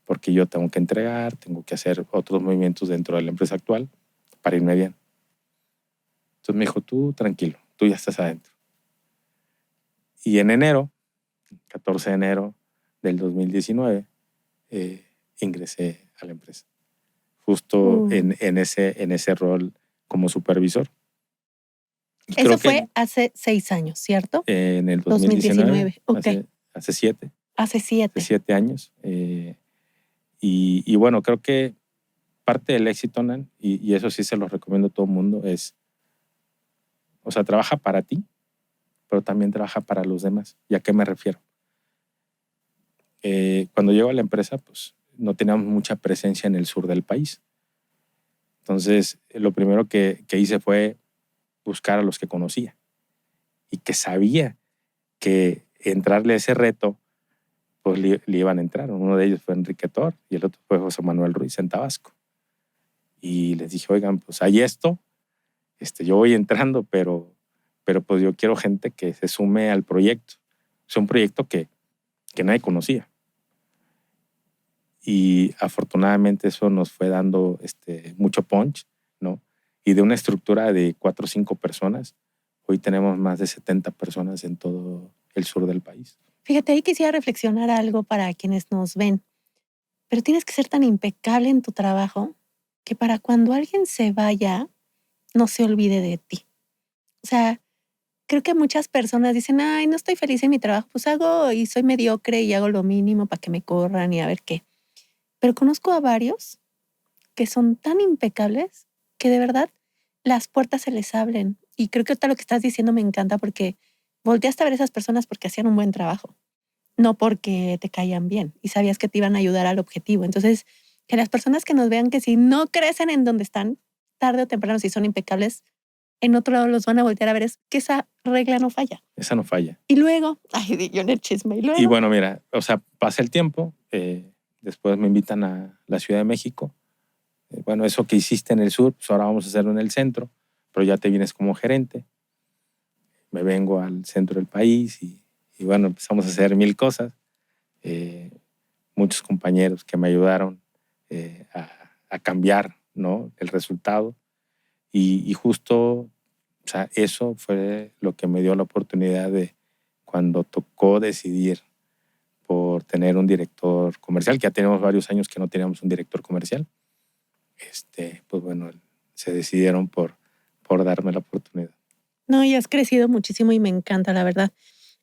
porque yo tengo que entregar, tengo que hacer otros movimientos dentro de la empresa actual para irme bien. Entonces me dijo, tú tranquilo, tú ya estás adentro. Y en enero, 14 de enero del 2019, ingresé a la empresa. Justo en ese rol como supervisor. Eso fue hace 6 años, ¿cierto? En el 2019. Ok. Hace 7. Hace 7. Hace 7 años. Y bueno, creo que parte del éxito, Nan, y eso sí se lo recomiendo a todo el mundo, es, o sea, trabaja para ti, pero también trabaja para los demás. ¿Y a qué me refiero? Cuando llego a la empresa, pues no teníamos mucha presencia en el sur del país. Entonces, lo primero que hice fue buscar a los que conocía y que sabía que entrarle a ese reto, pues le iban a entrar. Uno de ellos fue Enrique Tor y el otro fue José Manuel Ruiz en Tabasco. Y les dije, oigan, pues hay esto, yo voy entrando, pero pues yo quiero gente que se sume al proyecto. Es un proyecto que nadie conocía. Y afortunadamente eso nos fue dando mucho punch, ¿no? Y de una estructura de 4 o 5 personas, hoy tenemos más de 70 personas en todo el sur del país. Fíjate, ahí quisiera reflexionar algo para quienes nos ven. Pero tienes que ser tan impecable en tu trabajo que para cuando alguien se vaya, no se olvide de ti. O sea, creo que muchas personas dicen, ay, no estoy feliz en mi trabajo, pues hago y soy mediocre y hago lo mínimo para que me corran y a ver qué. Pero conozco a varios que son tan impecables que de verdad las puertas se les abren. Y creo que ahorita lo que estás diciendo me encanta porque volteaste a ver a esas personas porque hacían un buen trabajo, no porque te caían bien y sabías que te iban a ayudar al objetivo. Entonces, que las personas que nos vean que si no crecen en donde están, tarde o temprano, si son impecables, en otro lado los van a voltear a ver, es que esa regla no falla. Esa no falla. Y luego, ay, yo en el chisme, y luego. Y bueno, mira, o sea, pasa el tiempo, después me invitan a la Ciudad de México. Bueno, eso que hiciste en el sur, pues ahora vamos a hacerlo en el centro, pero ya te vienes como gerente. Me vengo al centro del país y bueno, empezamos a hacer 1000 cosas. Muchos compañeros que me ayudaron a cambiar, ¿no?, el resultado. Y justo, o sea, eso fue lo que me dio la oportunidad de, cuando tocó decidir por tener un director comercial, que ya tenemos varios años que no teníamos un director comercial, pues bueno, se decidieron por darme la oportunidad. No, y has crecido muchísimo y me encanta, la verdad.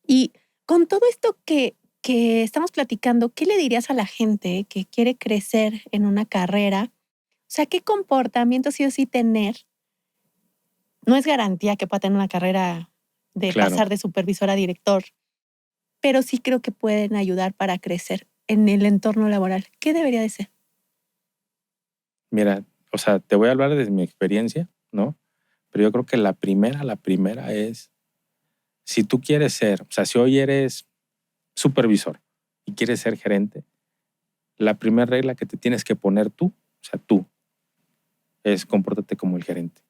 Y con todo esto que que estamos platicando, ¿qué le dirías a la gente que quiere crecer en una carrera? O sea, ¿qué comportamiento sí o sí tener? No es garantía que pueda tener una carrera de Claro. pasar de supervisor a director, pero sí creo que pueden ayudar para crecer en el entorno laboral. ¿Qué debería de ser? Mira, o sea, te voy a hablar desde mi experiencia, ¿no? Pero yo creo que la primera es, si tú quieres ser, o sea, si hoy eres supervisor y quieres ser gerente, la primera regla que te tienes que poner tú, o sea, tú, es compórtate como el gerente.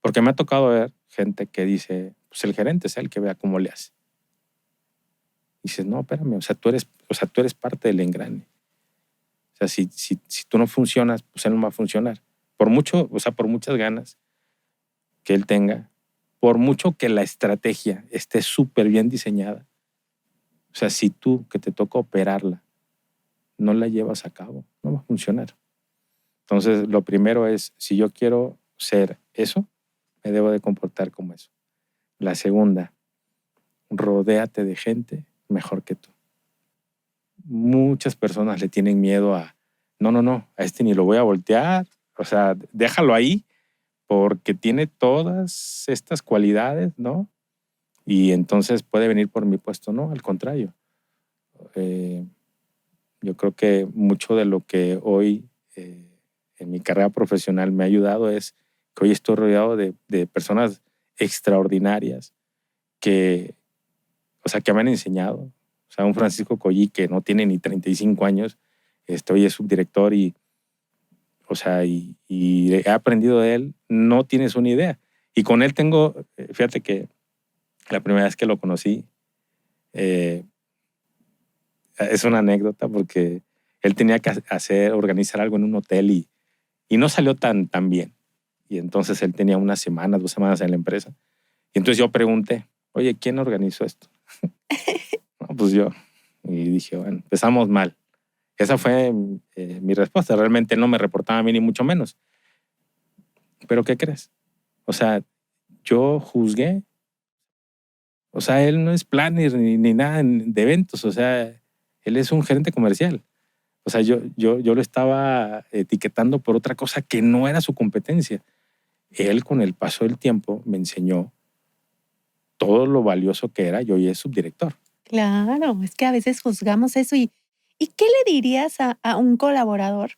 Porque me ha tocado ver gente que dice, pues el gerente es el que vea cómo le hace. Y dices, no, espérame, o sea, tú eres parte del engrane. O sea, si tú no funcionas, pues él no va a funcionar. Por mucho, o sea, por muchas ganas que él tenga, por mucho que la estrategia esté súper bien diseñada, o sea, si tú que te toca operarla no la llevas a cabo, no va a funcionar. Entonces, lo primero es, si yo quiero ser eso, me debo de comportar como eso. La segunda, rodéate de gente mejor que tú. Muchas personas le tienen miedo a, no, a este ni lo voy a voltear, o sea, déjalo ahí porque tiene todas estas cualidades, ¿no? Y entonces puede venir por mi puesto. No, al contrario. Eh, yo creo que mucho de lo que hoy en mi carrera profesional me ha ayudado es que hoy estoy rodeado de personas extraordinarias que, o sea, que me han enseñado. O sea, un Francisco Collí que no tiene ni 35 años, hoy es subdirector y, o sea, y he aprendido de él, no tienes una idea. Y con él tengo, fíjate que la primera vez que lo conocí, es una anécdota porque él tenía que organizar algo en un hotel y no salió tan bien. Y entonces él tenía una semana, 2 semanas en la empresa. Y entonces yo pregunté, oye, ¿quién organizó esto? No, pues yo. Y dije, bueno, empezamos mal. Esa fue mi respuesta. Realmente no me reportaba a mí ni mucho menos. Pero ¿qué crees? O sea, yo juzgué. O sea, él no es planner ni nada de eventos. O sea, él es un gerente comercial. O sea, yo lo estaba etiquetando por otra cosa que no era su competencia. Él, con el paso del tiempo, me enseñó todo lo valioso que era y hoy es subdirector. Claro, es que a veces juzgamos eso. ¿Y qué le dirías a un colaborador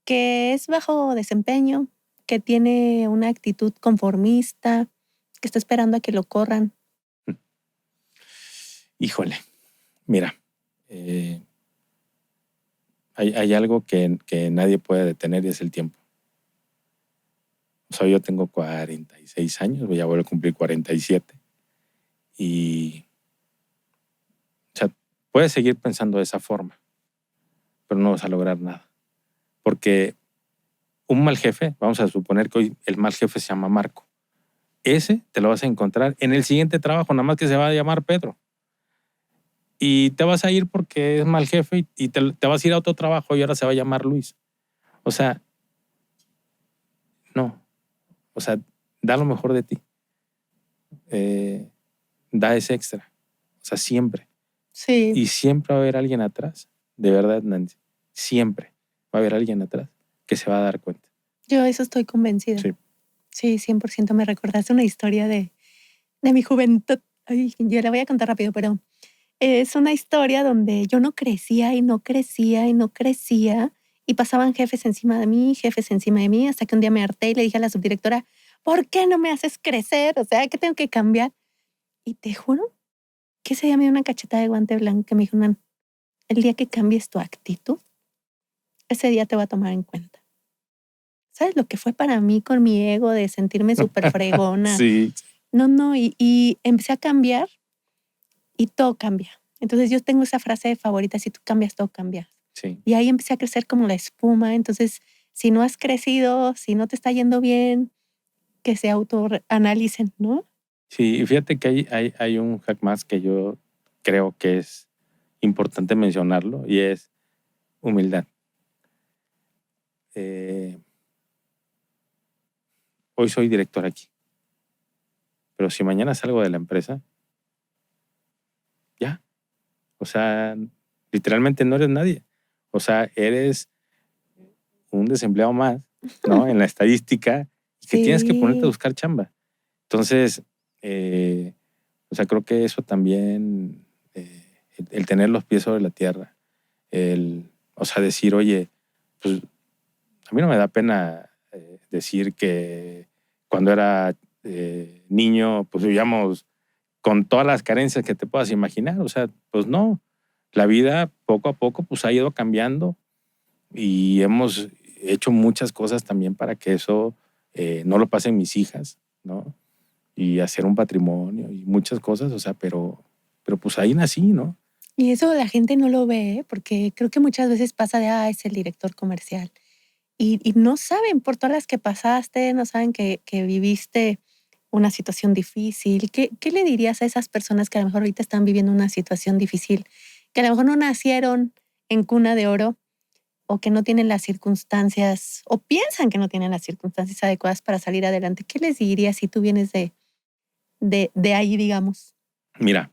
que es bajo desempeño, que tiene una actitud conformista, que está esperando a que lo corran? Híjole, mira, hay algo que nadie puede detener y es el tiempo. O sea, yo tengo 46 años, voy a volver a cumplir 47. Y, o sea, puedes seguir pensando de esa forma, pero no vas a lograr nada. Porque un mal jefe, vamos a suponer que hoy el mal jefe se llama Marco. Ese te lo vas a encontrar en el siguiente trabajo, nada más que se va a llamar Pedro. Y te vas a ir porque es mal jefe y te vas a ir a otro trabajo y ahora se va a llamar Luis. O sea, no. O sea, da lo mejor de ti. Da ese extra. O sea, siempre. Sí, Y siempre va a haber alguien atrás. De verdad, Nancy. Siempre va a haber alguien atrás que se va a dar cuenta. yo eso estoy convencida. Sí. Sí, 100%. Me recordaste una historia de mi juventud. Ay, yo la voy a contar rápido, pero es una historia donde yo no crecía y no crecía y no crecía y pasaban jefes encima de mí, hasta que un día me harté y le dije a la subdirectora, ¿por qué no me haces crecer? O sea, ¿qué tengo que cambiar? Y te juro que ese día me dio una cacheta de guante blanco que me dijo, Nan, el día que cambies tu actitud, ese día te voy a tomar en cuenta. ¿Sabes lo que fue para mí con mi ego de sentirme súper fregona? Sí. No, y empecé a cambiar y todo cambia. Entonces yo tengo esa frase favorita, si tú cambias, todo cambia. Sí. Y ahí empecé a crecer como la espuma. Entonces, si no has crecido, si no te está yendo bien, que se autoanalicen, ¿no? Sí, y fíjate que hay un hack más que yo creo que es importante mencionarlo y es humildad. Hoy soy director aquí, pero si mañana salgo de la empresa, O sea, literalmente no eres nadie. O sea, eres un desempleado más, ¿no? En la estadística, y que tienes que ponerte a Sí. buscar chamba. Entonces, o sea, creo que eso también, el tener los pies sobre la tierra, o sea, decir, oye, pues a mí no me da pena decir que cuando era niño, pues vivíamos con todas las carencias que te puedas imaginar. O sea, pues no. La vida poco a poco pues ha ido cambiando y hemos hecho muchas cosas también para que eso no lo pasen mis hijas, ¿no? Y hacer un patrimonio y muchas cosas, o sea, pero pues ahí nací, ¿no? Y eso la gente no lo ve, porque creo que muchas veces pasa de, es el director comercial. Y no saben por todas las que pasaste, no saben que viviste una situación difícil. ¿Qué le dirías a esas personas que a lo mejor ahorita están viviendo una situación difícil, que a lo mejor no nacieron en cuna de oro o que no tienen las circunstancias o piensan que no tienen las circunstancias adecuadas para salir adelante? ¿Qué les dirías si tú vienes de ahí, digamos? Mira,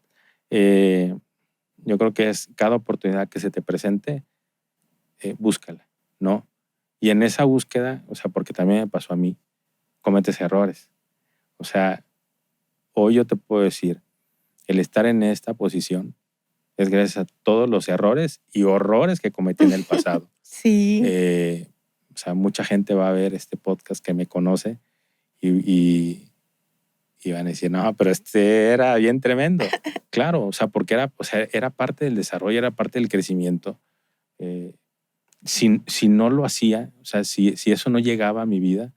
yo creo que es cada oportunidad que se te presente, búscala, ¿no? Y en esa búsqueda, o sea, porque también me pasó a mí, cometes errores. O sea, hoy yo te puedo decir, el estar en esta posición es gracias a todos los errores y horrores que cometí en el pasado. Sí. O sea, mucha gente va a ver este podcast que me conoce y van a decir, no, pero este era bien tremendo. Claro, o sea, porque era parte del desarrollo, era parte del crecimiento. Eh, si no lo hacía, o sea, si eso no llegaba a mi vida,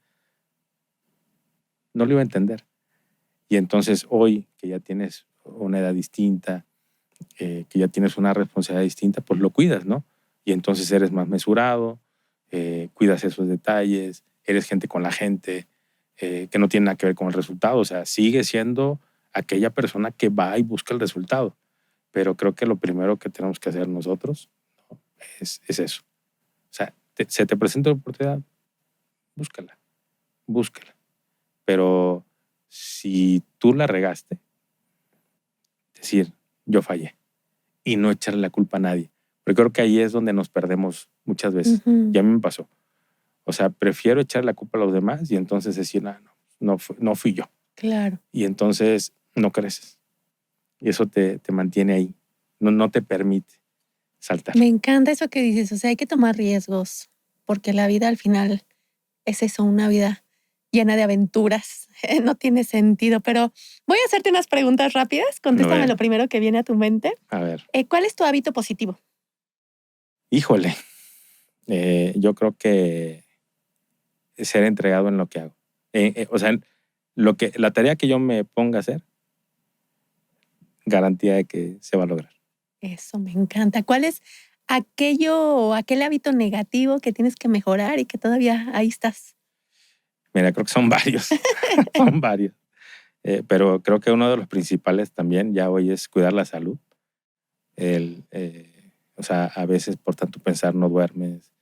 no lo iba a entender. Y entonces hoy, que ya tienes una edad distinta, que ya tienes una responsabilidad distinta, pues lo cuidas, ¿no? Y entonces eres más mesurado, cuidas esos detalles, eres gente con la gente, que no tiene nada que ver con el resultado. O sea, sigue siendo aquella persona que va y busca el resultado. Pero creo que lo primero que tenemos que hacer nosotros, ¿no? es eso. O sea, se te presenta la oportunidad, búscala, búscala. Pero si tú la regaste, decir, yo fallé y no echarle la culpa a nadie. Porque creo que ahí es donde nos perdemos muchas veces. Ujú. Y a mí me pasó. O sea, prefiero echarle la culpa a los demás y entonces decir, no fui yo. Claro. Y entonces no creces. Y eso te mantiene ahí. No te permite saltar. Me encanta eso que dices, o sea, hay que tomar riesgos, porque la vida al final es eso, una vida llena de aventuras. No tiene sentido, pero voy a hacerte unas preguntas rápidas. Contéstame Bueno, lo primero que viene a tu mente. a ver. ¿Cuál es tu hábito positivo? Híjole. Yo creo que ser entregado en lo que hago. O sea, la tarea que yo me ponga a hacer, garantía de que se va a lograr. Eso me encanta. ¿Cuál es aquello o aquel hábito negativo que tienes que mejorar y que todavía ahí estás? Mira, creo que son varios. Son varios. Pero creo que uno de los principales también ya hoy es cuidar la salud. O sea, a veces por tanto pensar no duermes,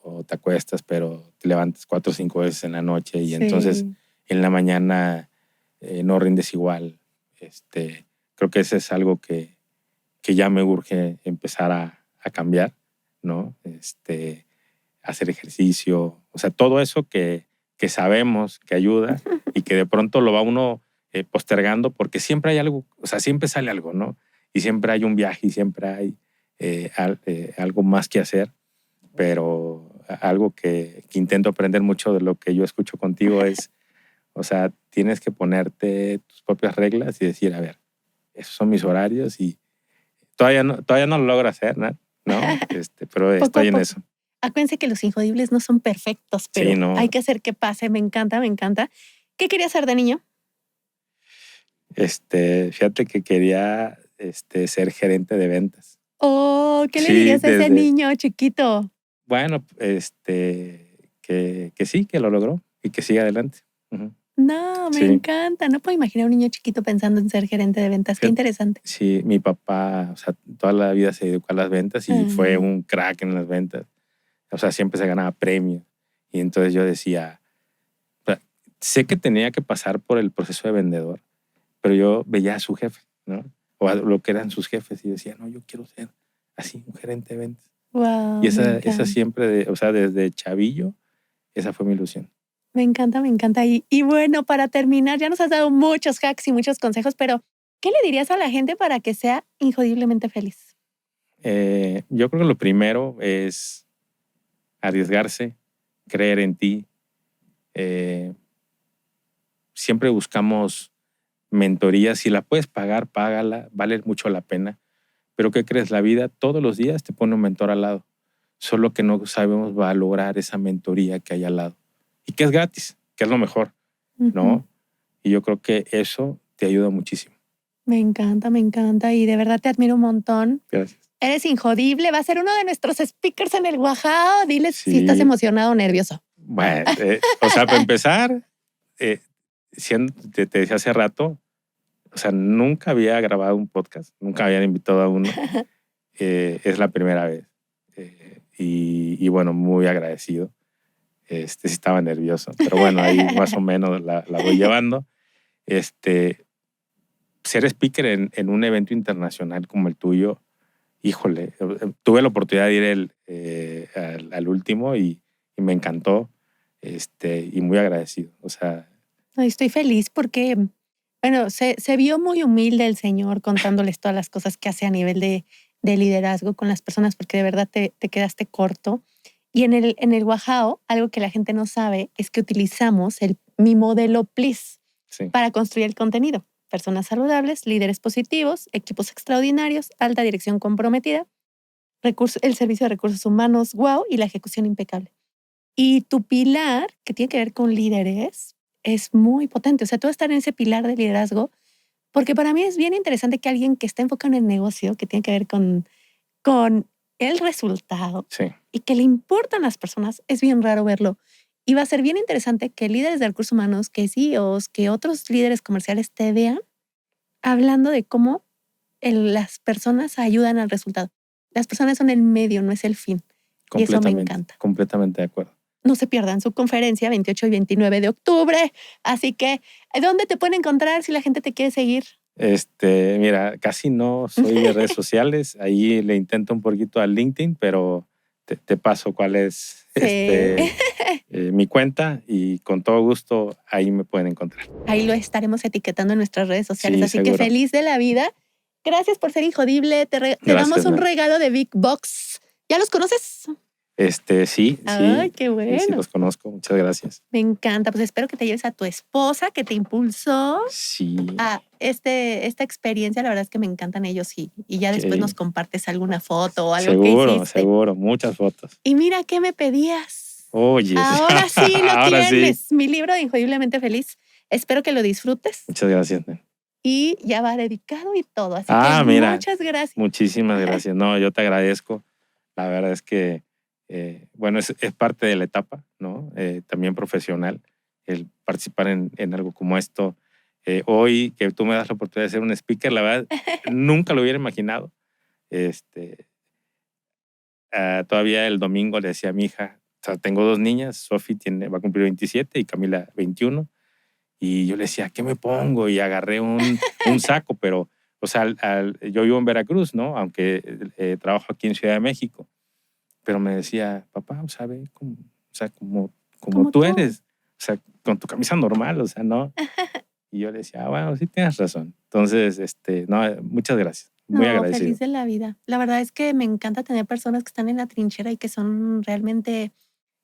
o te acuestas, pero te levantas 4 o 5 veces en la noche y entonces Sí. en la mañana no rindes igual. Creo que ese es algo que ya me urge empezar a cambiar, ¿no? Hacer ejercicio, o sea, todo eso que sabemos que ayuda y que de pronto lo va uno postergando porque siempre hay algo, o sea, siempre sale algo, ¿no? Y siempre hay un viaje y siempre hay algo más que hacer, pero algo que intento aprender mucho de lo que yo escucho contigo es, o sea, tienes que ponerte tus propias reglas y decir, a ver, esos son mis horarios y todavía no lo logro hacer, ¿no? Pero Poco a estoy en poco. eso. Acuérdense que los injodibles no son perfectos, Sí, pero hay no. que hacer que pase. Me encanta, me encanta. ¿Qué querías ser de niño? Fíjate que quería ser gerente de ventas. Oh, ¿qué le Sí, dirías a ese niño chiquito? bueno, que sí, que lo logró y que siga adelante. Ujú. No, me Sí. encanta. No puedo imaginar a un niño chiquito pensando en ser gerente de ventas. Qué Fíjate, interesante. sí, mi papá, o sea, toda la vida se dedicó a las ventas y fue Ah, un crack en las ventas. O sea, siempre se ganaba premios. Y entonces yo decía, o sea, sé que tenía que pasar por el proceso de vendedor, pero yo veía a su jefe, ¿no? o a lo que eran sus jefes y decía, no, yo quiero ser así, un gerente de ventas. Wow, Y esa siempre, o sea, desde chavillo, esa fue mi ilusión. Me encanta, me encanta. Y bueno, para terminar, ya nos has dado muchos hacks y muchos consejos, pero ¿qué le dirías a la gente para que sea injodiblemente feliz? Yo creo que lo primero es arriesgarse, creer en ti. Siempre buscamos mentoría. Si la puedes pagar, págala, vale mucho la pena. Pero ¿qué crees? La vida todos los días te pone un mentor al lado. Solo que no sabemos valorar esa mentoría que hay al lado. Y que es gratis, que es lo mejor, ¿no? Y yo creo que eso te ayuda muchísimo. Me encanta. Y de verdad te admiro un montón. Gracias. Eres injodible. Va a ser uno de nuestros speakers en el Guajao. Diles Sí. si estás emocionado o nervioso. Bueno, o sea, para empezar, te decía hace rato, o sea, nunca había grabado un podcast, nunca habían invitado a uno. Es la primera vez. Y bueno, muy agradecido. Sí estaba nervioso, pero bueno, ahí más o menos la voy llevando. Ser speaker en un evento internacional como el tuyo, híjole, tuve la oportunidad de ir al último y me encantó, y muy agradecido. O sea, estoy feliz porque, bueno, se vio muy humilde el señor contándoles todas las cosas que hace a nivel de liderazgo con las personas, porque de verdad te quedaste corto. Y en el Guajao, algo que la gente no sabe es que utilizamos mi modelo PLIS sí. para construir el contenido. Personas saludables, líderes positivos, equipos extraordinarios, alta dirección comprometida, el servicio de recursos humanos, wow, y la ejecución impecable. Y tu pilar, que tiene que ver con líderes, es muy potente. O sea, tú estar en ese pilar de liderazgo, porque para mí es bien interesante que alguien que está enfocado en el negocio, que tiene que ver con el resultado Sí. y que le importan las personas, es bien raro verlo. Y va a ser bien interesante que líderes de recursos humanos, que CEOs, que otros líderes comerciales te vean hablando de cómo las personas ayudan al resultado. Las personas son el medio, no es el fin. Y eso me encanta. Completamente de acuerdo. No se pierdan su conferencia 28 y 29 de octubre. Así que, ¿dónde te pueden encontrar si la gente te quiere seguir? Mira, casi no soy de redes sociales. Ahí le intento un poquito a LinkedIn, pero te paso cuál es mi cuenta y con todo gusto ahí me pueden encontrar. Ahí lo estaremos etiquetando en nuestras redes sociales. Sí, así seguro. Que feliz de la vida. Gracias por ser injodible. Te damos un regalo de Big Box. ¿Ya los conoces? Sí. Ay, qué bueno. Sí, los conozco. Muchas gracias. Me encanta. Pues espero que te lleves a tu esposa que te impulsó a esta experiencia. La verdad es que me encantan ellos y ya después nos compartes alguna foto o algo que hiciste. Seguro. Muchas fotos. Y mira, ¿qué me pedías? Oye. Ahora sí lo Ahora tienes. Sí. Mi libro de Injodiblemente Feliz. Espero que lo disfrutes. Muchas gracias, Nen. Y ya va dedicado y todo. Así que mira, muchas gracias. Muchísimas gracias. No, yo te agradezco. La verdad es que, bueno, es parte de la etapa, ¿no? También profesional, el participar en algo como esto. Hoy que tú me das la oportunidad de ser un speaker, la verdad, nunca lo hubiera imaginado. Todavía el domingo le decía a mi hija, o sea, tengo 2 niñas, Sofi va a cumplir 27 y Camila 21. Y yo le decía, ¿qué me pongo? Y agarré un saco, pero, o sea, yo vivo en Veracruz, ¿no? Aunque trabajo aquí en Ciudad de México. Pero me decía, papá, ¿sabes? Como tú eres. O sea, con tu camisa normal, o sea, ¿no? Y yo le decía, bueno, sí tienes razón. Entonces, no, muchas gracias. Muy agradecido. Feliz de la vida. La verdad es que me encanta tener personas que están en la trinchera y que son realmente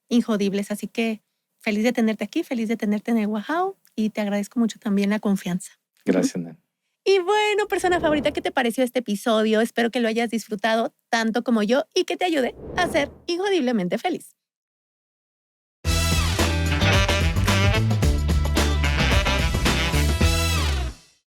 injodibles. Así que feliz de tenerte aquí, feliz de tenerte en el Guajao y te agradezco mucho también la confianza. Gracias, Nan. Y bueno, persona favorita, ¿qué te pareció este episodio? Espero que lo hayas disfrutado tanto como yo y que te ayude a ser injodiblemente feliz.